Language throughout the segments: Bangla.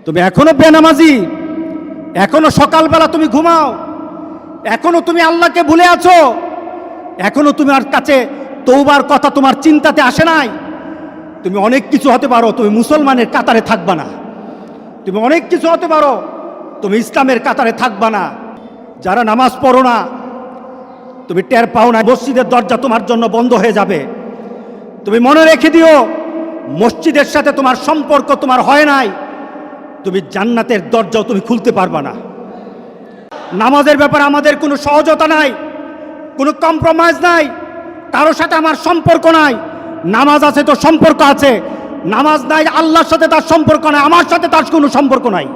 তুমি এখনো বেনামাজি, এখনো সকালবেলা তুমি ঘুমাও, এখনো তুমি আল্লাহকে ভুলে আছো, এখনো তোমার কাছে তওবার কথা তোমার চিন্তাতে আসে নাই। তুমি অনেক কিছু হতে পারো, তুমি মুসলমানের কাতারে থাকবা না। তুমি অনেক কিছু হতে পারো, তুমি ইসলামের কাতারে থাকবা না। যারা নামাজ পড়ো না, তুমি টের পাও না, মসজিদের দরজা তোমার জন্য বন্ধ হয়ে যাবে। তুমি মনে রেখে দিও, মসজিদের সাথে তোমার সম্পর্ক তোমার হয় নাই, তুমি জান্নাতের দরজাও তুমি খুলতে পারবা না। নামাজের ব্যাপারে আমাদের কোনো সহজতা নাই, কোনো কম্প্রোমাইজ নাই, কারোর সাথে আমার সম্পর্ক নাই। নামাজ আছে তো সম্পর্ক আছে, নামাজ নাই আল্লাহর সাথে তার সম্পর্ক নাই, আমার সাথে তার কোনো সম্পর্ক নাই।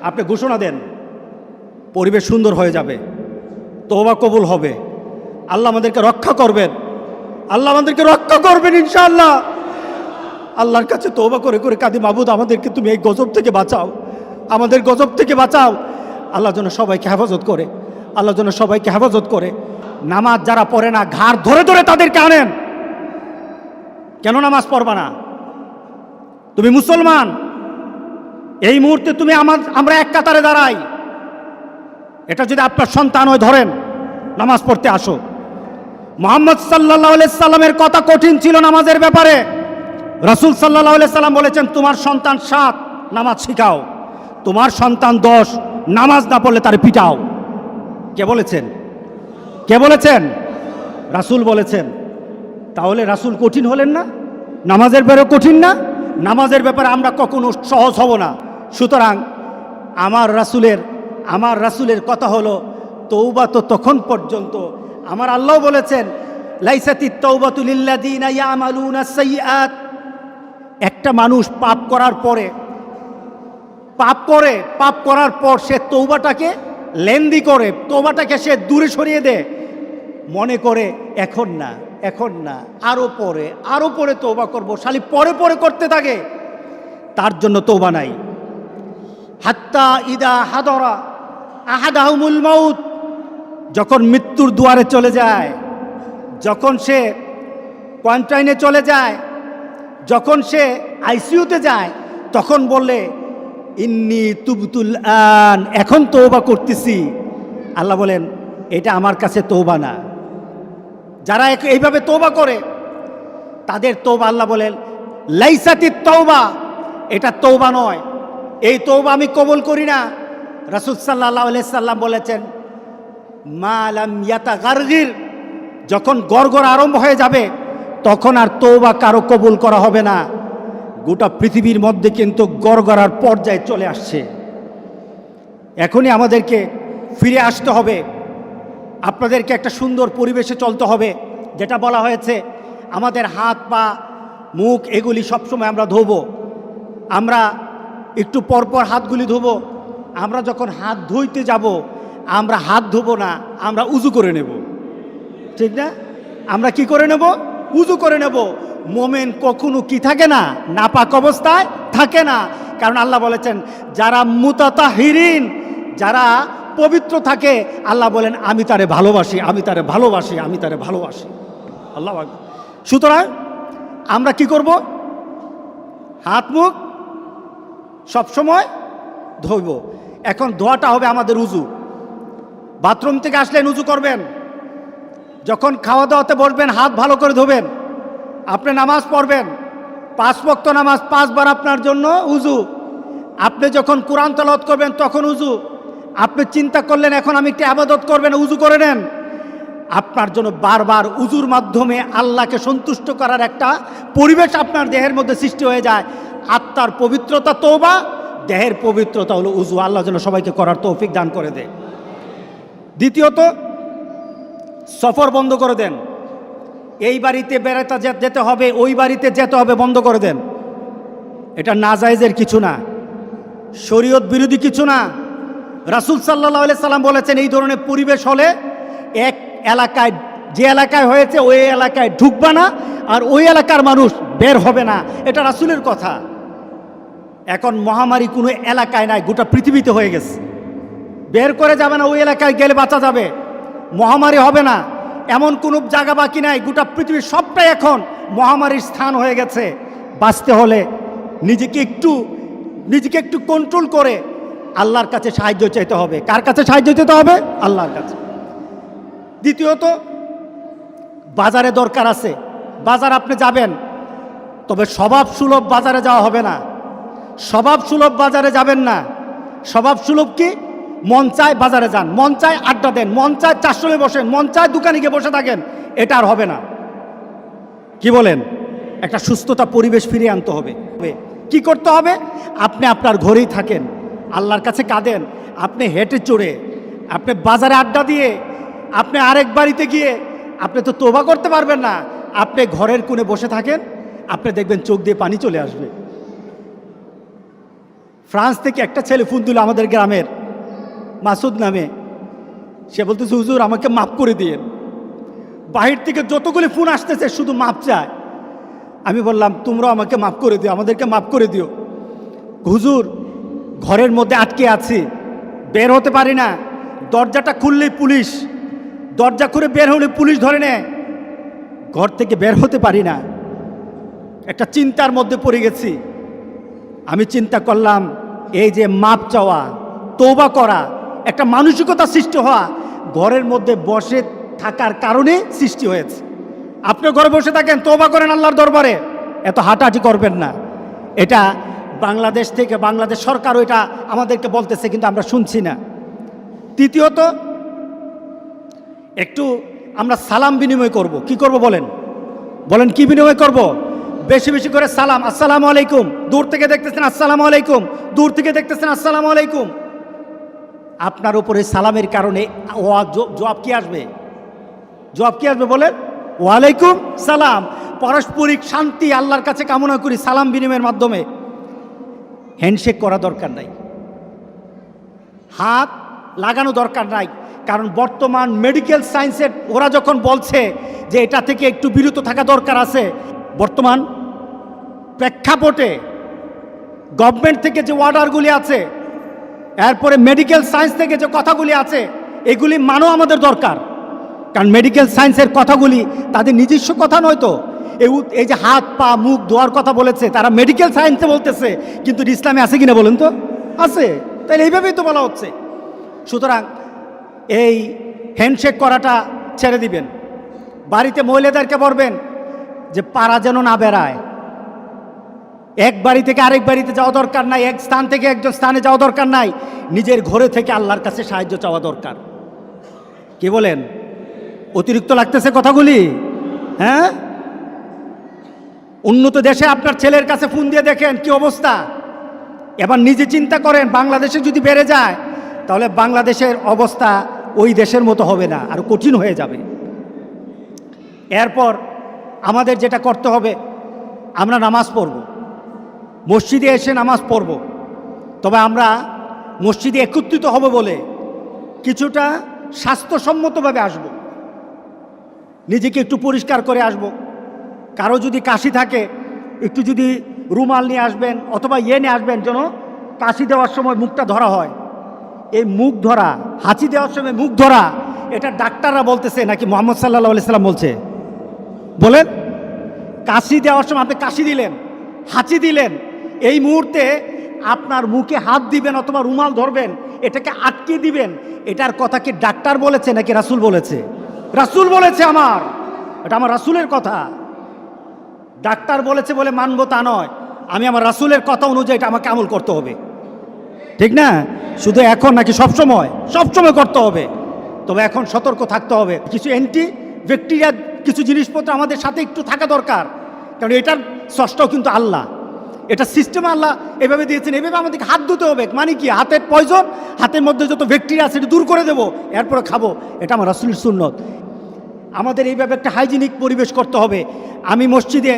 আপনি ঘোষণা দেন, পরিবেশ সুন্দর হয়ে যাবে, তওবা কবুল হবে, আল্লাহ আমাদেরকে রক্ষা করবেন, আল্লাহ আমাদেরকে রক্ষা করবেন ইনশাআল্লাহ। আল্লাহর কাছে তওবা করে করে কাঁদি, মাবুদ আমাদেরকে তুমি এই গজব থেকে বাঁচাও, আমাদের গজব থেকে বাঁচাও। আল্লাহ যেন সবাইকে হেফাজত করে, আল্লাহ যেন সবাইকে হেফাজত করে। নামাজ যারা পড়ে না, ঘাড় ধরে ধরে তাদেরকে আনেন। কেন নামাজ পড়বা না? তুমি মুসলমান, এই মুহূর্তে তুমি আমরা এক কাতারে দাঁড়াই। এটা যদি আপনার সন্তান হয়, ধরেন নামাজ পড়তে আসো। মুহাম্মদ সাল্লাল্লাহু আলাইহি সাল্লামের কথা কঠিন ছিল নামাজের ব্যাপারে। রাসূল সাল্লাল্লাহু আলাইহি সাল্লাম বলেছেন, তোমার সন্তান 7 নামাজ শিখাও, তোমার সন্তান 10 নামাজ না পড়লে তারে পিটাও। কে বলেছেন? কে বলেছেন? রাসূল বলেছেন। তাহলে রাসূল কঠিন হলেন না? নামাজের ব্যাপারে কঠিন না? নামাজের ব্যাপারে আমরা কখনো সহজ হব না। সুতরাং আমার রাসূলের কথা হলো, তওবা তো তখন পর্যন্ত। আমার আল্লাহ বলেছেন, লাইসাতিত তাওবাতু লিল্লাযিনা ইয়ামালুনা সাইয়্যাত। একটা মানুষ পাপ করার পর সে তওবাটাকে লেন্দি করে, তওবাটাকে সে দূরে সরিয়ে দেয়, মনে করে এখন না আরো পরে তওবা করব, শালি পরে করতে থাকে, তার জন্য তওবা নাই। হাত্তা ইদা হাদরা আহাদাহুমুল মাউত, যখন মৃত্যুর দুয়ারে চলে যায়, যখন সে কোয়ারেন্টাইনে চলে যায়, যখন সে আইসিইউতে যায়, তখন বললে ইন্নী তুবতুল আন, এখন তওবা করতেছি। আল্লাহ বলেন, এটা আমার কাছে তওবা না। যারা এইভাবে তওবা করে তাদের তওবা, আল্লাহ বলেন লাইসাতিত তওবা, এটা তওবা নয়, এই তওবা আমি কবুল করি না। রাসূল সাল্লাল্লাহু আলাইহি সাল্লাম বলেছেন, মা লাম ইয়াতাগারগির, যখন গড়গড় আরম্ভ হয়ে যাবে তখন আর তওবা কারো কবুল করা হবে না। গোটা পৃথিবীর মধ্যে কিন্তু গড়গড়ার পর্যায়ে চলে আসছে। এখনই আমাদেরকে ফিরে আসতে হবে, আপনাদেরকে একটা সুন্দর পরিবেশে চলতে হবে। যেটা বলা হয়েছে, আমাদের হাত পা মুখ এগুলি সবসময় আমরা ধোবো, আমরা একটু পরপর হাতগুলি ধোবো। আমরা যখন হাত ধুইতে যাব, আমরা হাত ধোবো না, আমরা উজু করে নেব, ঠিক না? আমরা কি করে নেব? উজু করে নেব। মোমেন কখনো কি থাকে না, নাপাক অবস্থায় থাকে না। কারণ আল্লাহ বলেছেন, যারা মুতাতাহিরিন, যারা পবিত্র থাকে, আল্লাহ বলেন আমি তারে ভালোবাসি, আমি তারে ভালোবাসি, আমি তারে ভালোবাসি। আল্লাহ আকবার। সুতরাং আমরা কি করব? হাত মুখ সবসময় ধোব। এখন ধোয়াটা হবে আমাদের উজু। বাথরুম থেকে আসলেন উজু করবেন, যখন খাওয়া দাওয়াতে বসবেন হাত ভালো করে ধোবেন। আপনি নামাজ পড়বেন, 5 ওয়াক্ত নামাজ 5 বার আপনার জন্য উজু। আপনি যখন কোরআন তেলাওয়াত করবেন তখন উজু। আপনি চিন্তা করলেন এখন আমি একটু ইবাদত করবেন, উজু করে নেন। আপনার জন্য বারবার উজুর মাধ্যমে আল্লাহকে সন্তুষ্ট করার একটা পরিবেশ আপনার দেহের মধ্যে সৃষ্টি হয়ে যায়। আত্মার পবিত্রতা তওবা, দেহের পবিত্রতা হলো উজু। আল্লাহ যেন সবাইকে করার তৌফিক দান করে দেয়। দ্বিতীয়ত, সফর বন্ধ করে দেন। এই বাড়িতে বেড়াতে যেতে হবে, ওই বাড়িতে যেতে হবে, বন্ধ করে দেন। এটা নাজায়েজের কিছু না, শরীয়ত বিরোধী কিছু না। রাসূল সাল্লাল্লাহু আলাইহি সাল্লাম বলেছেন, এই ধরনের পরিবেশ হলে এক এলাকায়, যে এলাকায় হয়েছে ওই এলাকায় ঢুকবা না, আর ওই এলাকার মানুষ বের হবে না। এটা রাসূলের কথা। এখন মহামারী কোনো এলাকায় নাই, গোটা পৃথিবীতে হয়ে গেছে। বের করে যাবে না, ওই এলাকায় গেলে বাঁচা যাবে, মহামারী হবে না, এমন কোনো জায়গা বাকি নাই। গোটা পৃথিবীর সবটাই এখন মহামারীর স্থান হয়ে গেছে। বাঁচতে হলে নিজেকে একটু নিজেকে একটু কন্ট্রোল করে আল্লাহর কাছে সাহায্য চাইতে হবে। কার কাছে সাহায্য চাইতে হবে? আল্লাহর কাছে। দ্বিতীয়ত, বাজারে দরকার আছে, বাজার আপনি যাবেন, তবে স্বভাব সুলভ বাজারে যাওয়া হবে না। স্বভাব সুলভ বাজারে যাবেন না। স্বভাব সুলভ কি? মন চায় বাজারে যান, মন চায় আড্ডা দেন, মন চায় চারশোলে বসেন, মন চায় দোকানে গিয়ে বসে থাকেন, এটা আর হবে না। কি বলেন? একটা সুস্থতা পরিবেশ ফিরিয়ে আনতে হবে। কি করতে হবে? আপনি আপনার ঘরেই থাকেন, আল্লাহর কাছে কাঁদেন। আপনি হেঁটে চড়ে, আপনি বাজারে আড্ডা দিয়ে, আপনি আরেক বাড়িতে গিয়ে আপনি তো তওবা করতে পারবেন না। আপনি ঘরের কোণে বসে থাকেন, আপনি দেখবেন চোখ দিয়ে পানি চলে আসবে। ফ্রান্স থেকে একটা ছেলে ফোন দিল আমাদের গ্রামের, মাসুদ নামে। সে বলতেছে, হুজুর আমাকে মাফ করে দিয়েন। বাহির থেকে যতগুলি ফোন আসতেছে শুধু মাপ চায়। আমি বললাম, তোমরাও আমাকে মাফ করে দিও, আমাদেরকে মাফ করে দিও। হুজুর ঘরের মধ্যে আটকে আছি, বের হতে পারি না, দরজাটা খুললেই পুলিশ, দরজা খুলে বের হলে পুলিশ ধরে নেয়, ঘর থেকে বের হতে পারি না। একটা চিন্তার মধ্যে পড়ে গেছি। আমি চিন্তা করলাম, এই যে মাপ চাওয়া, তওবা করা, একটা মানসিকতা সৃষ্টি হওয়া ঘরের মধ্যে বসে থাকার কারণে সৃষ্টি হয়েছে। আপনি ঘরে বসে থাকেন, তওবা করেন আল্লাহর দরবারে, এত হাঁটাহাঁটি করবেন না। এটা বাংলাদেশ থেকে, বাংলাদেশ সরকারও এটা আমাদেরকে বলতেছে, কিন্তু আমরা শুনছি না। তৃতীয়ত, একটু আমরা সালাম বিনিময় করব। কি করব বলেন? বলেন কি বিনিময় করব? বেশি বেশি করে সালাম। আসসালামু আলাইকুম, দূর থেকে দেখতেছেন আসসালামু আলাইকুম, দূর থেকে দেখতেছেন আসসালামু আলাইকুম। আপনার উপরে সালামের কারণে জবাব কি আসবে? জবাব কি আসবে বলেন? ওয়ালাইকুম সালাম। পারস্পরিক শান্তি আল্লাহর কাছে কামনা করি সালাম বিনিময়ের মাধ্যমে। হ্যান্ডশেক করা দরকার নাই, হাত লাগানো দরকার নাই। কারণ বর্তমান মেডিকেল সায়েন্সের ওরা যখন বলছে যে এটা থেকে একটু বিরত থাকা দরকার আছে, বর্তমান প্রেক্ষাপটে গভর্নমেন্ট থেকে যে অর্ডারগুলি আছে, এরপরে মেডিকেল সায়েন্স থেকে যে কথাগুলি আছে, এগুলি মানো আমাদের দরকার। কারণ মেডিকেল সায়েন্সের কথাগুলি তাদের নিজস্ব কথা নয় তো। এই যে হাত পা মুখ ধোয়ার কথা বলেছে, তারা মেডিকেল সায়েন্সে বলতেছে, কিন্তু ইসলামে আছে কিনা বলেন তো? আছে। তাহলে এইভাবেই তো বলা হচ্ছে। সুতরাং এই হ্যান্ডশেক করাটা ছেড়ে দিবেন। বাড়িতে মহিলাদেরকে বলবেন যে পাড়া যেন না বেড়ায়, এক বাড়ি থেকে আরেক বাড়িতে যাওয়া দরকার নাই, এক স্থান থেকে একজন স্থানে যাওয়া দরকার নাই, নিজের ঘরে থেকে আল্লাহর কাছে সাহায্য চাওয়া দরকার। কি বলেন? অতিরিক্ত লাগতেছে কথাগুলি? হ্যাঁ, উন্নত দেশে আপনার ছেলের কাছে ফোন দিয়ে দেখেন কি অবস্থা। এবার নিজে চিন্তা করেন, বাংলাদেশে যদি বেড়ে যায় তাহলে বাংলাদেশের অবস্থা ওই দেশের মতো হবে না, আরো কঠিন হয়ে যাবে। এরপর আমাদের যেটা করতে হবে, আমরা নামাজ পড়ব, মসজিদে এসে নামাজ পড়ব। তবে আমরা মসজিদে একত্রিত হব বলে কিছুটা স্বাস্থ্যসম্মতভাবে আসব, নিজেকে একটু পরিষ্কার করে আসব। কারো যদি কাশি থাকে, একটু যদি রুমাল নিয়ে আসবেন অথবা নিয়ে আসবেন, যেন কাশি দেওয়ার সময় মুখটা ধরা হয়। এই মুখ ধরা, হাঁচি দেওয়ার সময় মুখ ধরা, এটা ডাক্তাররা বলতেছে নাকি মুহাম্মদ সাল্লাল্লাহু আলাইহি সাল্লাম বলছে? বলেন। কাশি দেওয়ার সময় আপনি কাশি দিলেন, হাঁচি দিলেন, এই মুহূর্তে আপনার মুখে হাত দিবেন অথবা রুমাল ধরবেন, এটাকে আটকে দিবেন। এটার কথা কি ডাক্তার বলেছে নাকি রাসূল বলেছে? রাসূল বলেছে। এটা আমার রাসূলের কথা। ডাক্তার বলেছে বলে মানবো তা নয়, আমি আমার রাসূলের কথা অনুযায়ী এটা আমাকে আমল করতে হবে, ঠিক না? শুধু এখন নাকি সবসময়? সবসময় করতে হবে। তবে এখন সতর্ক থাকতে হবে। কিছু অ্যান্টি ব্যাকটেরিয়া কিছু জিনিসপত্র আমাদের সাথে একটু থাকা দরকার, কারণ এটার স্রষ্টাও কিন্তু আল্লাহ। এটা সিস্টেম আল্লাহ এভাবে দিয়েছেন, এভাবে আমাদেরকে হাত ধুতে হবে। মানে কি? হাতের পয়জন, হাতের মধ্যে যত ব্যাকটেরিয়া আছে সেটা দূর করে দেবো, এরপরে খাবো। এটা আমার রাসূলের সুন্নত। আমাদের এইভাবে একটা হাইজিনিক পরিবেশ করতে হবে। আমি মসজিদে,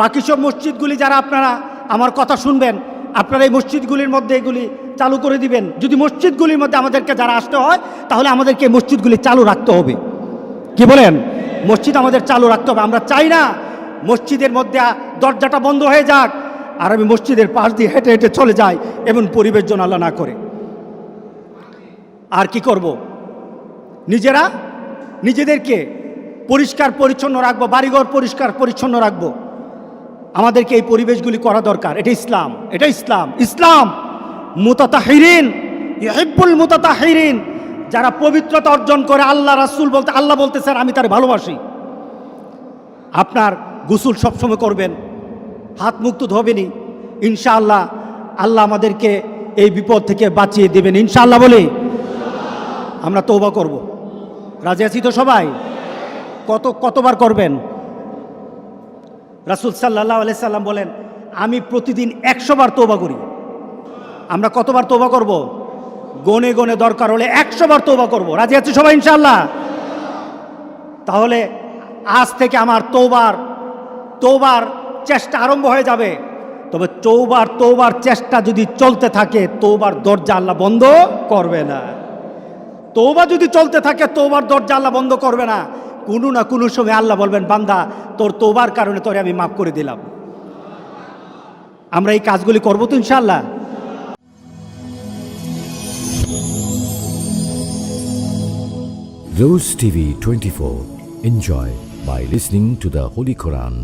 বাকি সব মসজিদগুলি যারা আপনারা আমার কথা শুনবেন, আপনারা এই মসজিদগুলির মধ্যে এগুলি চালু করে দিবেন। যদি মসজিদগুলির মধ্যে আমাদেরকে যারা আসতে হয়, তাহলে আমাদেরকে এই মসজিদগুলি চালু রাখতে হবে। কি বলেন? মসজিদ আমাদের চালু রাখতে হবে। আমরা চাই না মসজিদের মধ্যে দরজাটা বন্ধ হয়ে যাক আর আমি মসজিদের পাশ দিয়ে হেঁটে হেঁটে চলে যাই, এমন পরিবেশ যেন আল্লাহ না করে। আর কি করব? নিজেদেরকে পরিষ্কার পরিচ্ছন্ন রাখবো, বাড়িঘর পরিষ্কার পরিচ্ছন্ন রাখবো। আমাদেরকে এই পরিবেশগুলি করা দরকার। এটা ইসলাম, এটা ইসলাম। ইসলাম মুতাতাহিরিন ইউহিব্বুল মুতাতাহিরিন, যারা পবিত্রতা অর্জন করে। আল্লাহ রাসূল বলতে, আল্লাহ বলতেছেন আমি তার ভালোবাসি। আপনার গোসল সবসময় করবেন, হাত মুখ তো ধোবেনি ইনশাআল্লাহ। আল্লাহ আমাদেরকে এই বিপদ থেকে বাঁচিয়ে দেবেন ইনশাআল্লাহ। বলি আমরা তওবা করব। রাজি আছি তো সবাই? কতবার করবেন? রাসূল সাল্লাল্লাহু আলাইহি সাল্লাম বলেন আমি প্রতিদিন 100 বার তওবা করি। আমরা কতবার তওবা করব? গনে গনে দরকার হলে 100 বার তওবা করব। রাজি আছি সবাই ইনশাআল্লাহ? তাহলে আজ থেকে আমার তওবার চেষ্টা আরম্ভ হয়ে যাবে। তবে তওবার চেষ্টা যদি চলতে থাকে, তওবার দরজা আল্লাহ বন্ধ করবে না। তওবা যদি চলতে থাকে, তওবার দরজা আল্লাহ বন্ধ করবে না। কোনো না কোনো সময় আল্লাহ বলবেন বান্দা তোর তওবার কারণে তোরে আমি মাফ করে দিলাম। আমরা এই কাজগুলি করবো তো ইনশাআল্লাহ? Rose TV 24. Enjoy by listening to the Holy Quran.